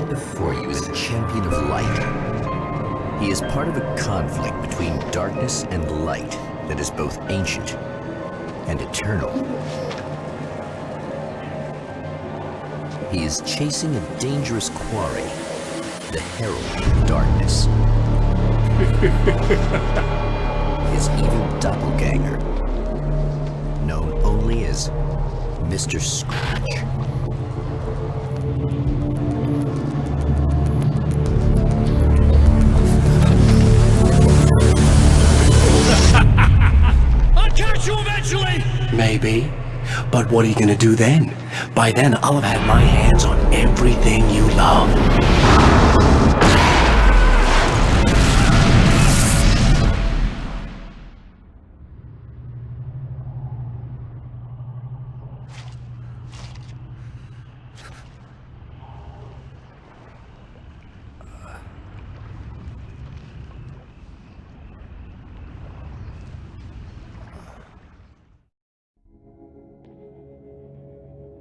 before you is a champion of light. He is part of a conflict between darkness and light that is both ancient and eternal. He is chasing a dangerous quarry, the Herald of Darkness. His evil doppelganger, known only as Mr. Scratch. I'll catch you eventually! Maybe. But what are you gonna do then? By then, I'll have had my hands on everything you love.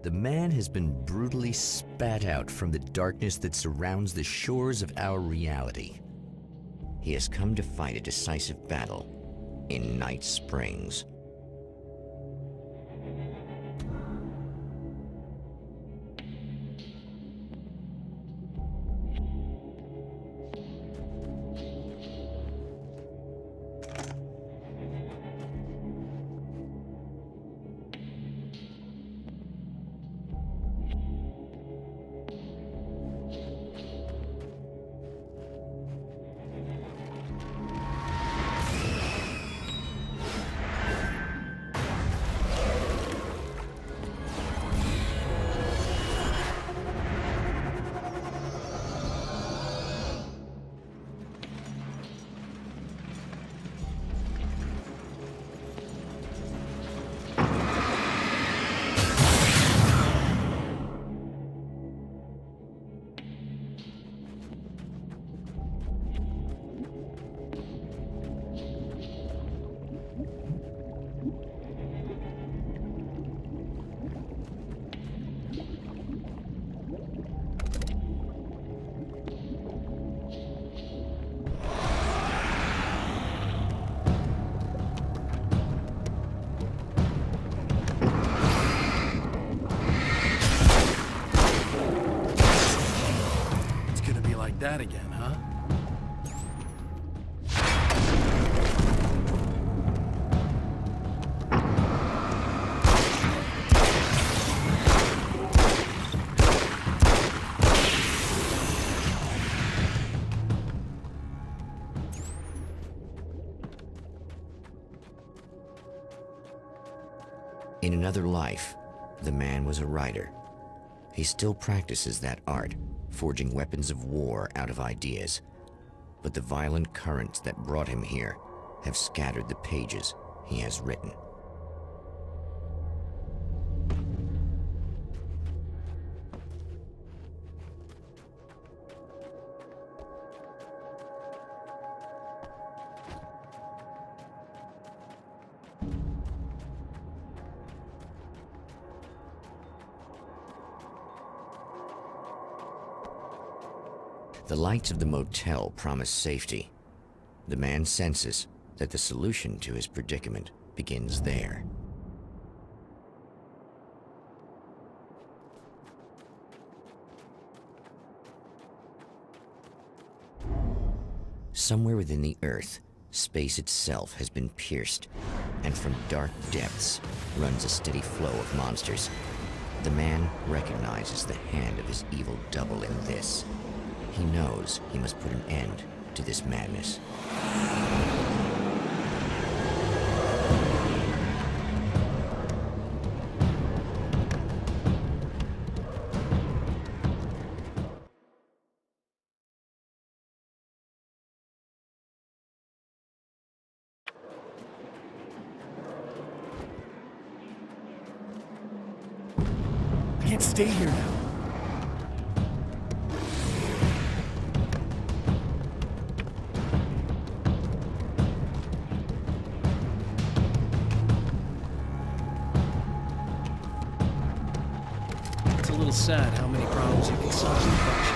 The man has been brutally spat out from the darkness that surrounds the shores of our reality. He has come to fight a decisive battle in Night Springs. That again, huh? In another life, the man was a writer. He still practices that art, forging weapons of war out of ideas. But the violent currents that brought him here have scattered the pages he has written. The lights of the motel promise safety. The man senses that the solution to his predicament begins there. Somewhere within the Earth, space itself has been pierced, and from dark depths runs a steady flow of monsters. The man recognizes the hand of his evil double in this. He knows he must put an end to this madness. I can't stay here now. It's a little little sad how many problems you can solve in a fraction.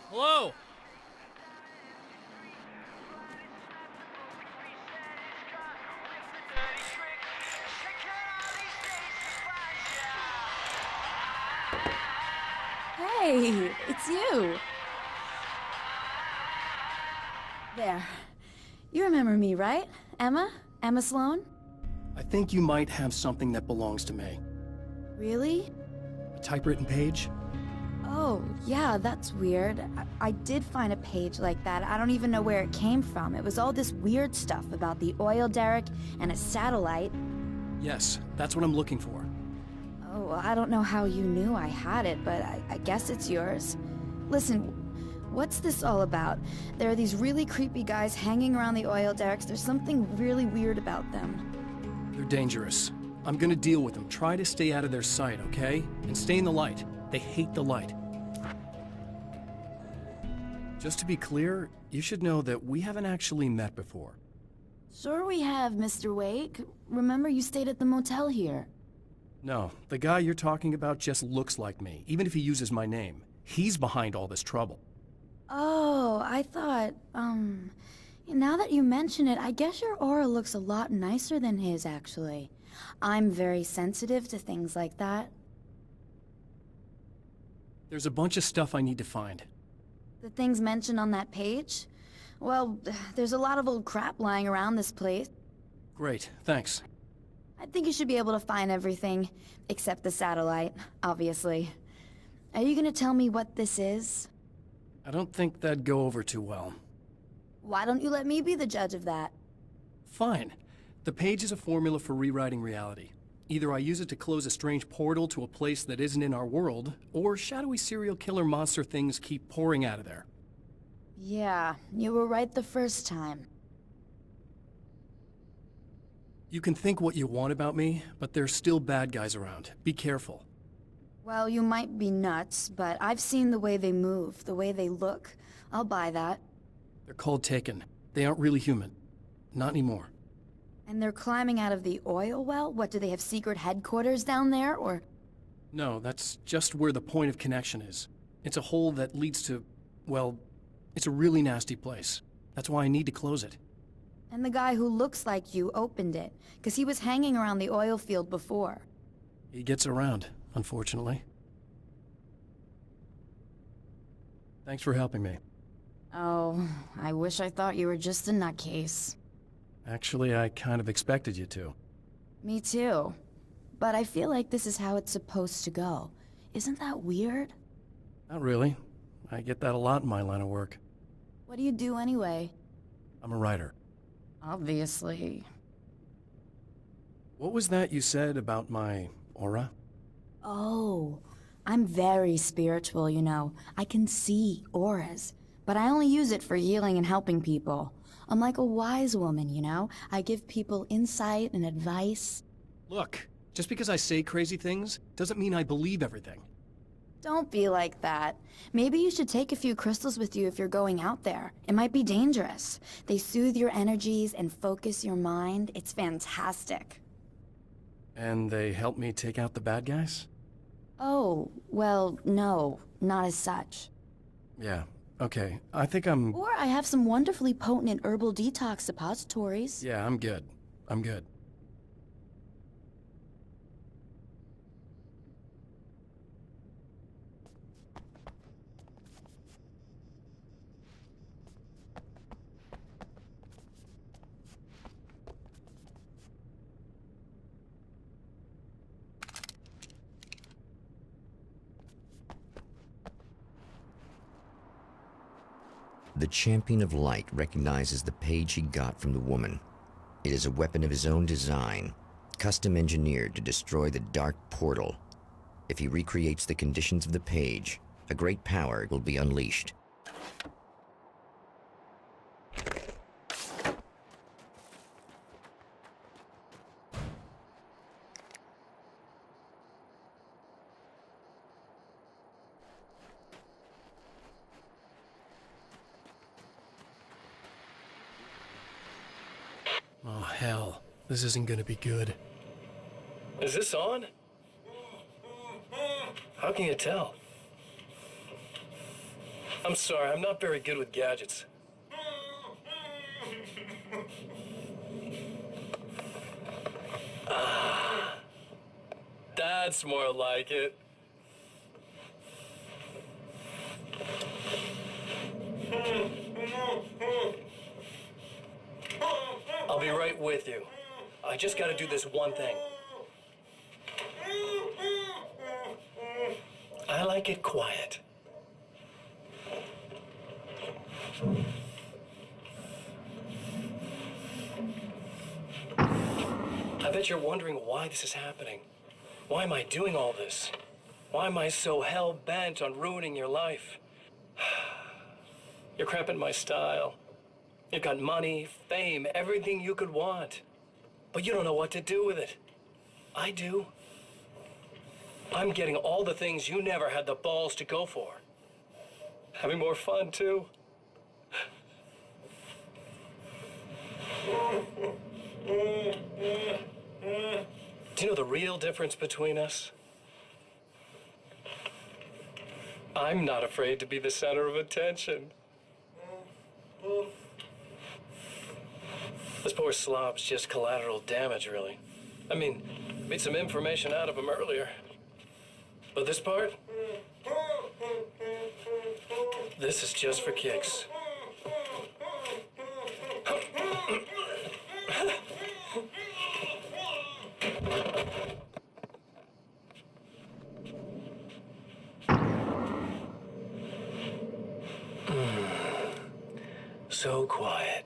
Hello? Hey, it's you. There. You remember me, right? Emma? Emma Sloan? I think you might have something that belongs to me. Really? A typewritten page? Oh, yeah, that's weird. I did find a page like that. I don't even know where it came from. It was all this weird stuff about the oil derrick and a satellite. Yes, that's what I'm looking for. Oh, I don't know how you knew I had it, but I guess it's yours. Listen, what's this all about? There are these really creepy guys hanging around the oil derricks. There's something really weird about them. They're dangerous. I'm gonna deal with them. Try to stay out of their sight, okay? And stay in the light. They hate the light. Just to be clear, you should know that we haven't actually met before. Sure we have, Mr. Wake. Remember you stayed at the motel here. No, the guy you're talking about just looks like me, even if he uses my name. He's behind all this trouble. Oh, I thought, now that you mention it, I guess your aura looks a lot nicer than his, actually. I'm very sensitive to things like that. There's a bunch of stuff I need to find. The things mentioned on that page? Well, there's a lot of old crap lying around this place. Great, thanks. I think you should be able to find everything, except the satellite, obviously. Are you gonna tell me what this is? I don't think that'd go over too well. Why don't you let me be the judge of that? Fine. The page is a formula for rewriting reality. Either I use it to close a strange portal to a place that isn't in our world, or shadowy serial killer monster things keep pouring out of there. Yeah, you were right the first time. You can think what you want about me, but there's still bad guys around. Be careful. Well, you might be nuts, but I've seen the way they move, the way they look. I'll buy that. They're called Taken. They aren't really human. Not anymore. And they're climbing out of the oil well? What, do they have secret headquarters down there, or...? No, that's just where the point of connection is. It's a hole that leads to... well, it's a really nasty place. That's why I need to close it. And the guy who looks like you opened it, because he was hanging around the oil field before. He gets around, unfortunately. Thanks for helping me. Oh, I wish I thought you were just a nutcase. Actually, I kind of expected you to. Me too. But I feel like this is how it's supposed to go. Isn't that weird? Not really. I get that a lot in my line of work. What do you do anyway? I'm a writer. Obviously. What was that you said about my aura? Oh, I'm very spiritual, you know. I can see auras, but I only use it for healing and helping people. I'm like a wise woman, you know? I give people insight and advice. Look, just because I say crazy things doesn't mean I believe everything. Don't be like that. Maybe you should take a few crystals with you if you're going out there. It might be dangerous. They soothe your energies and focus your mind. It's fantastic. And they help me take out the bad guys? Oh, well, no, not as such. Yeah, okay. I think I'm... Or I have some wonderfully potent herbal detox suppositories. Yeah, I'm good. I'm good. The Champion of Light recognizes the page he got from the woman. It is a weapon of his own design, custom engineered to destroy the Dark Portal. If he recreates the conditions of the page, a great power will be unleashed. Oh, hell. This isn't gonna be good. Is this on? How can you tell? I'm sorry, I'm not very good with gadgets. That's more like it. I'll be right with you. I just gotta do this one thing. I like it quiet. I bet you're wondering why this is happening. Why am I doing all this? Why am I so hell-bent on ruining your life? You're cramping my style. You've got money, fame, everything you could want. But you don't know what to do with it. I do. I'm getting all the things you never had the balls to go for. Having more fun, too. Do you know the real difference between us? I'm not afraid to be the center of attention. This poor slob's just collateral damage, really. I mean, made some information out of him earlier. But this part? This is just for kicks. So quiet.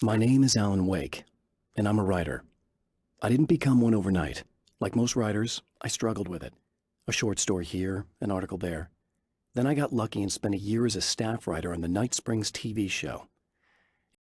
My name is Alan Wake, and I'm a writer. I didn't become one overnight. Like most writers, I struggled with it. A short story here, an article there. Then I got lucky and spent a year as a staff writer on the Night Springs TV show.